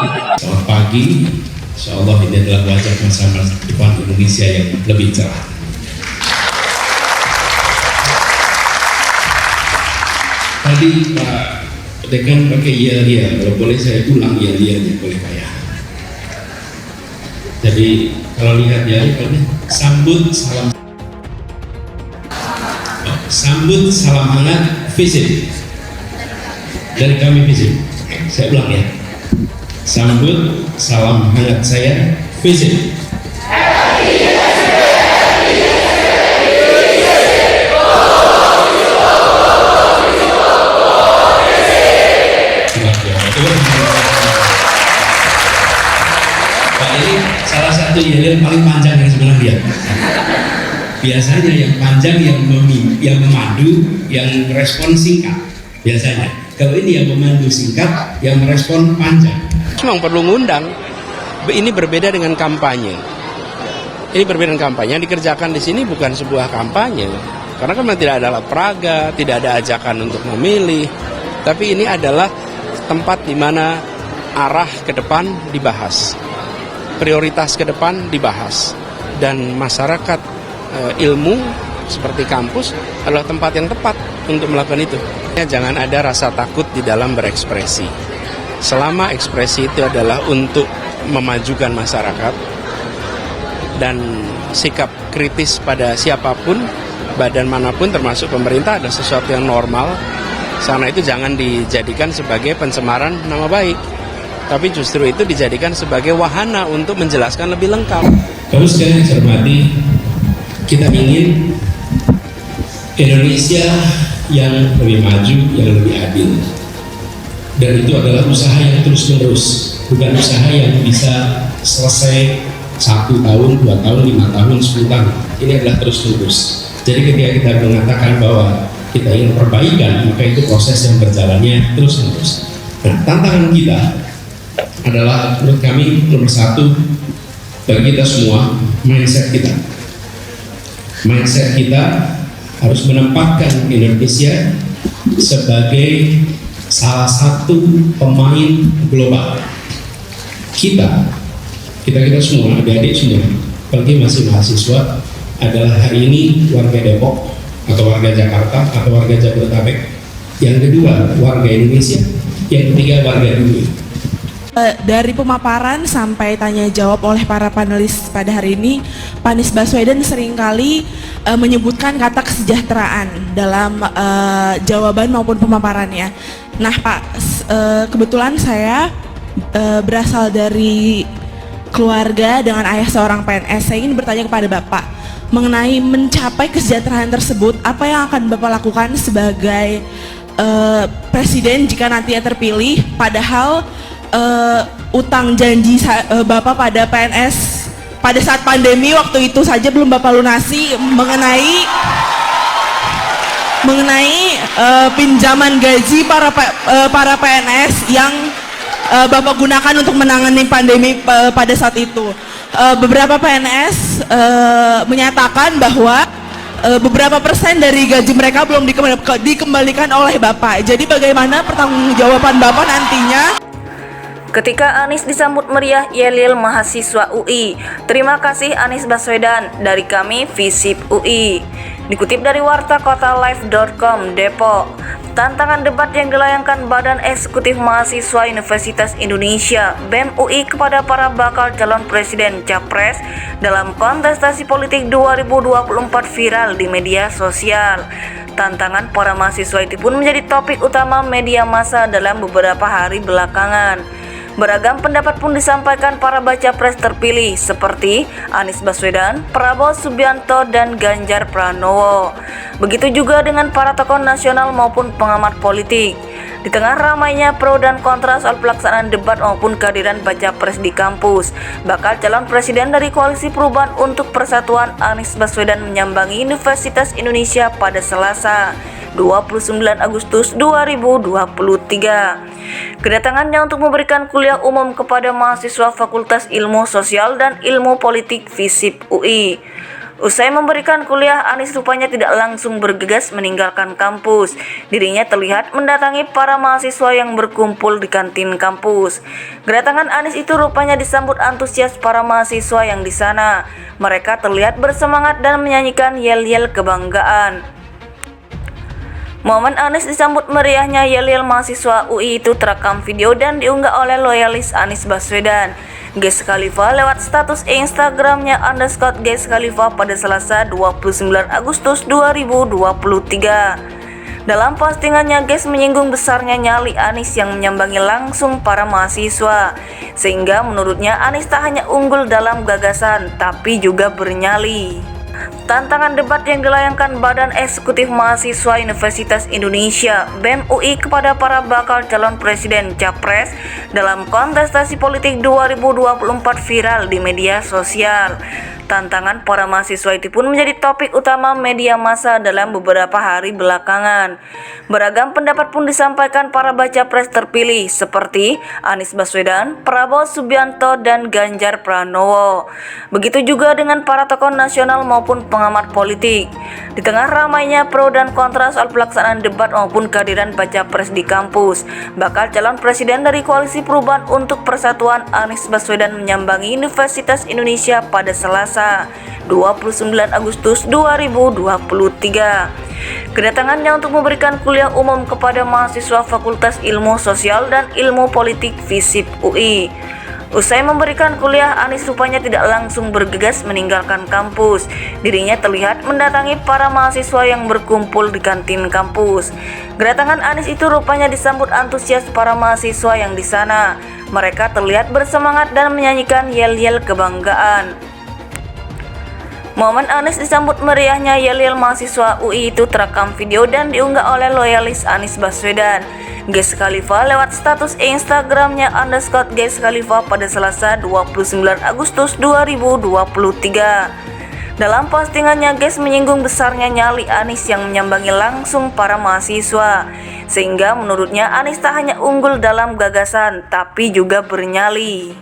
Selamat pagi, insya Allah ini adalah wajah masa depan Indonesia yang lebih cerah. Tadi Pak Dekan pakai iya, kalau boleh saya ulang iya-iyanya boleh Pak ya. Jadi kalau lihat ya, sambut salam hangat visit dari kami visit. Saya ulang ya. Sambut salam hangat saya visit. Pak ini salah satu yel paling panjang yang sebenarnya lihat. Biasanya yang panjang yang memandu, yang respon singkat biasanya. Kalau ini yang memandu singkat, yang merespon panjang. Memang perlu ngundang. Ini berbeda dengan kampanye. Ini berbeda dengan kampanye. Yang dikerjakan di sini bukan sebuah kampanye. Karena kan tidak ada praga, tidak ada ajakan untuk memilih. Tapi ini adalah tempat di mana arah ke depan dibahas. Prioritas ke depan dibahas. Dan masyarakat ilmu seperti kampus adalah tempat yang tepat untuk melakukan itu. Jangan ada rasa takut di dalam berekspresi. Selama ekspresi itu adalah untuk memajukan masyarakat dan sikap kritis pada siapapun, badan manapun termasuk pemerintah adalah sesuatu yang normal. Sana itu jangan dijadikan sebagai pencemaran nama baik, tapi justru itu dijadikan sebagai wahana untuk menjelaskan lebih lengkap. Kalau sekalian saya hormati, kita ingin Indonesia yang lebih maju, yang lebih adil. Dan itu adalah usaha yang terus-menerus, bukan usaha yang bisa selesai 1 tahun, 2 tahun, 5 tahun, 10 tahun. Ini adalah terus-menerus. Jadi ketika kita mengatakan bahwa kita ingin perbaikan, maka itu proses yang berjalannya terus-menerus. Nah, tantangan kita adalah menurut kami nomor 1 bagi kita semua, mindset kita. Mindset kita harus menempatkan Indonesia sebagai salah satu pemain global. Kita semua, adik-adik semua, apalagi masih mahasiswa, adalah hari ini warga Depok atau warga Jakarta atau warga Jabodetabek. Yang kedua, warga Indonesia. Yang ketiga, warga dunia. Dari pemaparan sampai tanya jawab oleh para panelis pada hari ini, Pak Anies Baswedan seringkali menyebutkan kata kesejahteraan dalam jawaban maupun pemaparannya. Nah Pak, kebetulan saya berasal dari keluarga dengan ayah seorang PNS. Saya ingin bertanya kepada Bapak mengenai mencapai kesejahteraan tersebut, apa yang akan Bapak lakukan sebagai presiden jika nantinya terpilih, padahal utang janji Bapak pada PNS pada saat pandemi waktu itu saja belum Bapak lunasi mengenai pinjaman gaji para PNS yang Bapak gunakan untuk menangani pandemi pada saat itu. Beberapa PNS menyatakan bahwa beberapa persen dari gaji mereka belum dikembalikan oleh Bapak. Jadi bagaimana pertanggungjawaban Bapak nantinya? Ketika Anies disambut meriah yel-yel mahasiswa UI. Terima kasih Anies Baswedan, dari kami Visip UI. Dikutip dari wartakotalive.com Depok, tantangan debat yang dilayangkan Badan Eksekutif Mahasiswa Universitas Indonesia BEM UI kepada para bakal calon presiden Capres dalam kontestasi politik 2024 viral di media sosial. Tantangan para mahasiswa itu pun menjadi topik utama media massa dalam beberapa hari belakangan. Beragam pendapat pun disampaikan para baca pres terpilih seperti Anies Baswedan, Prabowo Subianto, dan Ganjar Pranowo. Begitu juga dengan para tokoh nasional maupun pengamat politik. Di tengah ramainya pro dan kontra soal pelaksanaan debat maupun kehadiran baca pres di kampus, bakal calon presiden dari Koalisi Perubahan untuk Persatuan Anies Baswedan menyambangi Universitas Indonesia pada Selasa 29 Agustus 2023. Kedatangannya untuk memberikan kuliah umum kepada mahasiswa Fakultas Ilmu Sosial dan Ilmu Politik Visip UI. Usai memberikan kuliah, Anies rupanya tidak langsung bergegas meninggalkan kampus. Dirinya terlihat mendatangi para mahasiswa yang berkumpul di kantin kampus. Kedatangan Anies itu rupanya disambut antusias para mahasiswa yang di sana. Mereka terlihat bersemangat dan menyanyikan yel-yel kebanggaan. Momen Anies disambut meriahnya yel-yel mahasiswa UI itu terekam video dan diunggah oleh loyalis Anies Baswedan, Ges Khalifa, lewat status Instagramnya _Ges Khalifa pada Selasa 29 Agustus 2023. Dalam postingannya, Ges menyinggung besarnya nyali Anies yang menyambangi langsung para mahasiswa, sehingga menurutnya Anies tak hanya unggul dalam gagasan, tapi juga bernyali. Tantangan debat yang dilayangkan Badan Eksekutif Mahasiswa Universitas Indonesia (BEM UI) kepada para bakal calon presiden Capres dalam kontestasi politik 2024 viral di media sosial. Tantangan para mahasiswa itu pun menjadi topik utama media massa dalam beberapa hari belakangan. Beragam pendapat pun disampaikan para baca pres terpilih seperti Anies Baswedan, Prabowo Subianto, dan Ganjar Pranowo. Begitu juga dengan para tokoh nasional maupun pengamat politik. Di tengah ramainya pro dan kontra soal pelaksanaan debat maupun kehadiran baca pres di kampus, bakal calon presiden dari Koalisi Perubahan untuk Persatuan Anies Baswedan menyambangi Universitas Indonesia pada Selasa 29 Agustus 2023. Kedatangannya untuk memberikan kuliah umum kepada mahasiswa Fakultas Ilmu Sosial dan Ilmu Politik FISIP UI. Usai memberikan kuliah, Anies rupanya tidak langsung bergegas meninggalkan kampus. Dirinya terlihat mendatangi para mahasiswa yang berkumpul di kantin kampus. Kedatangan Anies itu rupanya disambut antusias para mahasiswa yang di sana. Mereka terlihat bersemangat dan menyanyikan yel-yel kebanggaan. Momen Anies disambut meriahnya yel-yel mahasiswa UI itu terekam video dan diunggah oleh loyalis Anies Baswedan, Ges Khalifa, lewat status Instagramnya _Ges Khalifa pada Selasa 29 Agustus 2023. Dalam postingannya, Ges menyinggung besarnya nyali Anies yang menyambangi langsung para mahasiswa, sehingga menurutnya Anies tak hanya unggul dalam gagasan, tapi juga bernyali.